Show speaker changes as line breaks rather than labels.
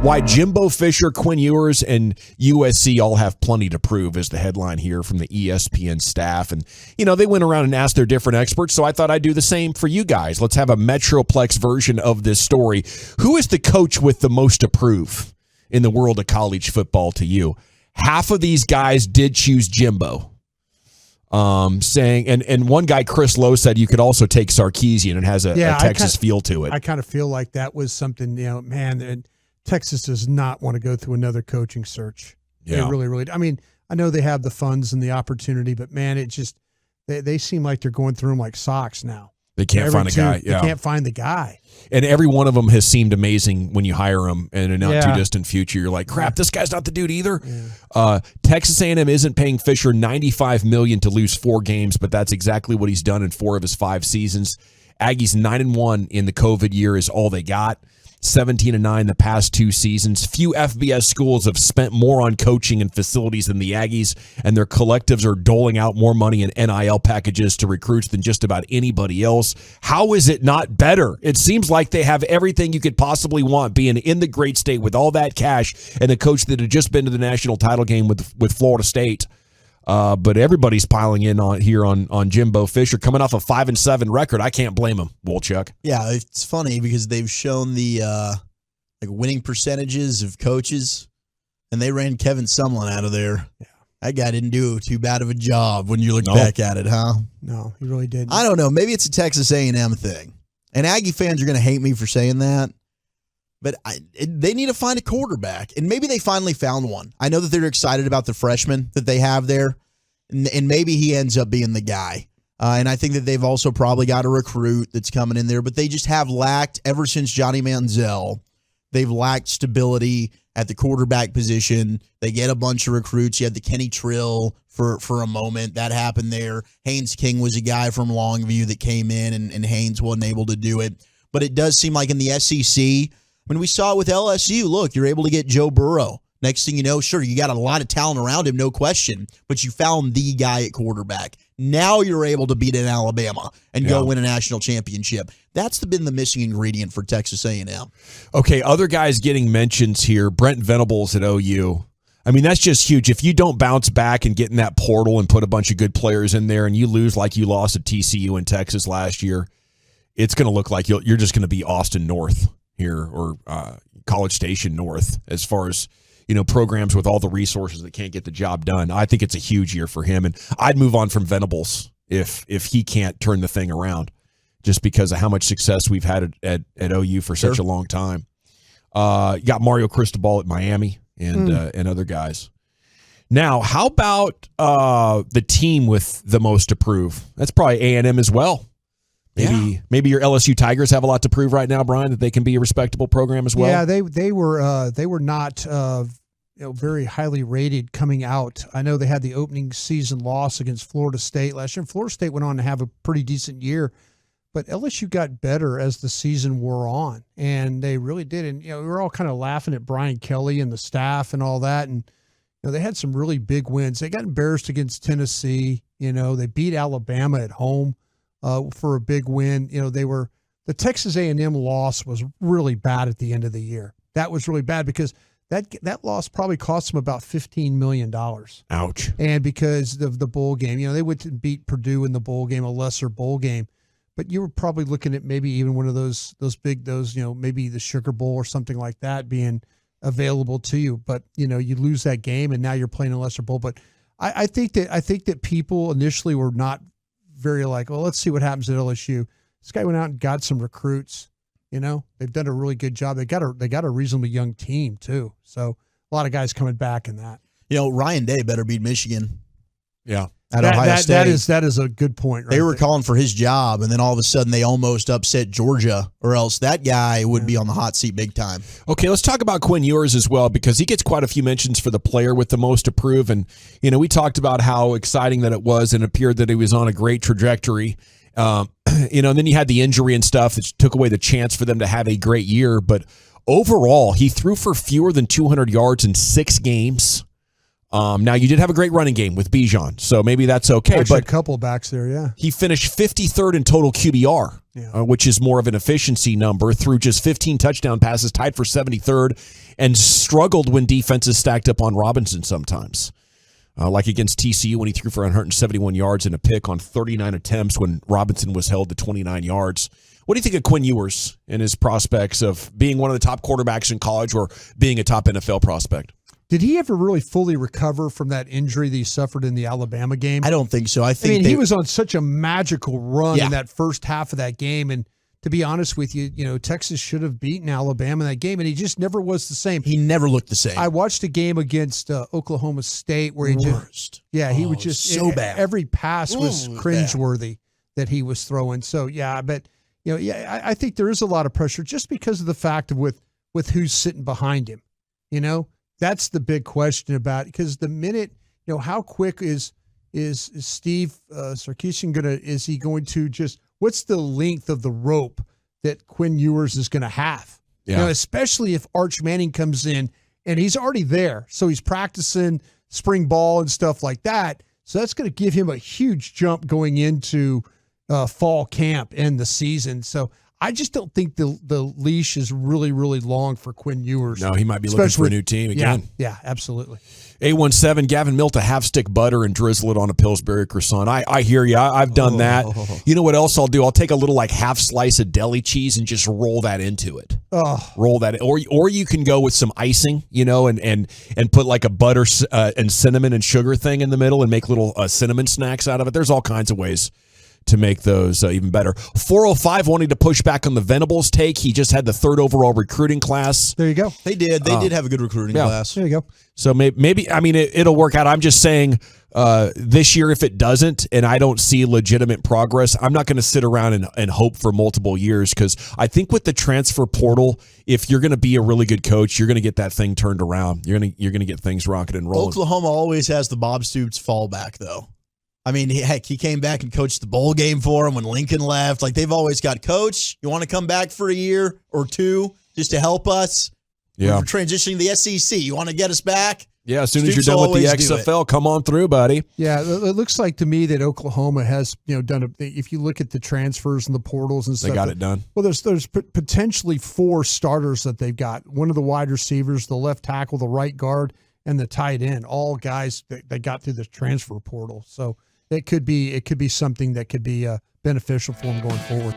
Why Jimbo Fisher, Quinn Ewers, and USC all have plenty to prove is the headline here from the ESPN staff. And, they went around and asked their different experts, so I thought I'd do the same for you guys. Let's have a Metroplex version of this story. Who is the coach with the most to prove in the world of college football to you? Half of these guys did choose Jimbo. Saying and one guy, Chris Lowe, said you could also take Sarkisian and has a Texas feel to it.
I kind of feel like that was something, man, Texas does not want to go through another coaching search.
Yeah.
They really, really. I mean, I know they have the funds and the opportunity, but man, it just they seem like they're going through them like socks now.
They can't find a guy.
Yeah. They can't find the guy.
And every one of them has seemed amazing when you hire them in a not too distant future. You're like, crap, this guy's not the dude either. Yeah. Texas A&M isn't paying Fisher $95 million to lose 4 games, but that's exactly what he's done in 4 of his 5 seasons. Aggies 9-1 in the COVID year is all they got. 17-9 the past 2 seasons. Few FBS schools have spent more on coaching and facilities than the Aggies, and their collectives are doling out more money in NIL packages to recruits than just about anybody else. How is it not better? It seems like they have everything you could possibly want, being in the great state with all that cash and a coach that had just been to the national title game with Florida State. But everybody's piling in on Jimbo Fisher coming off a 5-7 record. I can't blame him, Wolchuk.
Yeah, it's funny because they've shown the winning percentages of coaches, and they ran Kevin Sumlin out of there. Yeah. That guy didn't do too bad of a job when you look back at it, huh?
No, he really didn't.
I don't know. Maybe it's a Texas A&M thing, and Aggie fans are going to hate me for saying that. But they need to find a quarterback, and maybe they finally found one. I know that they're excited about the freshman that they have there, and maybe he ends up being the guy. And I think that they've also probably got a recruit that's coming in there, but they just have lacked, ever since Johnny Manziel, they've lacked stability at the quarterback position. They get a bunch of recruits. You had the Kenny Trill for a moment. That happened there. Haynes King was a guy from Longview that came in, and Haynes wasn't able to do it. But it does seem like in the SEC, when we saw it with LSU, look, you're able to get Joe Burrow. Next thing you know, sure, you got a lot of talent around him, no question, but you found the guy at quarterback. Now you're able to beat an Alabama and go win a national championship. That's been the missing ingredient for Texas A&M.
Okay, other guys getting mentions here. Brent Venables at OU. I mean, that's just huge. If you don't bounce back and get in that portal and put a bunch of good players in there and you lose like you lost at TCU in Texas last year, it's going to look like you're just going to be Austin North here, or College Station North, as far as programs with all the resources that can't get the job done. I think it's a huge year for him, and I'd move on from Venables if he can't turn the thing around, just because of how much success we've had at OU for such a long time. You got Mario Cristobal at Miami and other guys. Now, how about the team with the most to prove? That's probably A&M as well. Maybe your LSU Tigers have a lot to prove right now, Brian, that they can be a respectable program as well.
Yeah, they were not very highly rated coming out. I know they had the opening season loss against Florida State last year. Florida State went on to have a pretty decent year, but LSU got better as the season wore on, and they really did. And we were all kind of laughing at Brian Kelly and the staff and all that, and they had some really big wins. They got embarrassed against Tennessee. They beat Alabama at home for a big win. The Texas A&M loss was really bad at the end of the year. That was really bad because that loss probably cost them about $15 million.
Ouch.
And because of the bowl game, they would beat Purdue in the bowl game, a lesser bowl game, but you were probably looking at maybe even one of those big, maybe the Sugar Bowl or something like that being available to you. But, you lose that game and now you're playing a lesser bowl. But I think that people initially were not very like, well, let's see what happens at LSU. This guy went out and got some recruits. They've done a really good job. They got a reasonably young team too. So a lot of guys coming back in that.
Ryan Day better beat Michigan.
Yeah.
At Ohio State.
That is a good point. Right
they were
there.
calling for his job, and then all of a sudden they almost upset Georgia, or else that guy would be on the hot seat big time.
Okay, let's talk about Quinn Ewers as well, because he gets quite a few mentions for the player with the most to prove. And, we talked about how exciting that it was and appeared that he was on a great trajectory. And then you had the injury and stuff that took away the chance for them to have a great year. But overall, he threw for fewer than 200 yards in 6 games. Now, you did have a great running game with Bijan, so maybe that's okay.
Actually,
but
a couple backs there, yeah.
he finished 53rd in total QBR, which is more of an efficiency number, through just 15 touchdown passes, tied for 73rd, and struggled when defenses stacked up on Robinson sometimes. Like against TCU when he threw for 171 yards and a pick on 39 attempts when Robinson was held to 29 yards. What do you think of Quinn Ewers and his prospects of being one of the top quarterbacks in college or being a top NFL prospect?
Did he ever really fully recover from that injury that he suffered in the Alabama game?
I don't think so. I think
he was on such a magical run in that first half of that game. And to be honest with you, Texas should have beaten Alabama in that game, and he just never was the same.
He never looked the same.
I watched a game against Oklahoma State where he he was just
so bad.
Every pass was cringeworthy that he was throwing. So I think there is a lot of pressure just because of the fact of with who's sitting behind him. That's the big question about it, because the minute, how quick is Steve Sarkisian going to just, what's the length of the rope that Quinn Ewers is going to have?
Yeah.
Especially if Arch Manning comes in and he's already there. So he's practicing spring ball and stuff like that. So that's going to give him a huge jump going into fall camp and the season. So I just don't think the leash is really, really long for Quinn Ewers.
No, he might be looking for a new team again.
Yeah, absolutely.
817, Gavin, melt a half-stick butter and drizzle it on a Pillsbury croissant. I hear you. I've done that. You know what else I'll do? I'll take a little half slice of deli cheese and just roll that into it. Roll that. Or you can go with some icing, and put like a butter and cinnamon and sugar thing in the middle and make little cinnamon snacks out of it. There's all kinds of ways to make those even better. 405 wanting to push back on the Venables take. He just had the 3rd overall recruiting class.
There you go.
They did have a good recruiting class.
There you go.
So maybe it'll work out. I'm just saying this year, if it doesn't, and I don't see legitimate progress, I'm not going to sit around and hope for multiple years, because I think with the transfer portal, if you're going to be a really good coach, you're going to get that thing turned around. You're going to get things rocking and rolling.
Oklahoma always has the Bob Stoops fallback, though. I mean, he came back and coached the bowl game for him when Lincoln left. Like, they've always got, Coach, you want to come back for a year or two just to help us?
Yeah.
We're transitioning to the SEC. You want to get us back?
Yeah, as soon as you're done with the XFL, come on through, buddy.
Yeah, it looks like to me that Oklahoma has, done if you look at the transfers and the portals and stuff.
They got it done.
Well, there's potentially 4 starters that they've got. One of the wide receivers, the left tackle, the right guard, and the tight end, all guys that got through the transfer portal. So it could be something that could be beneficial for them going forward.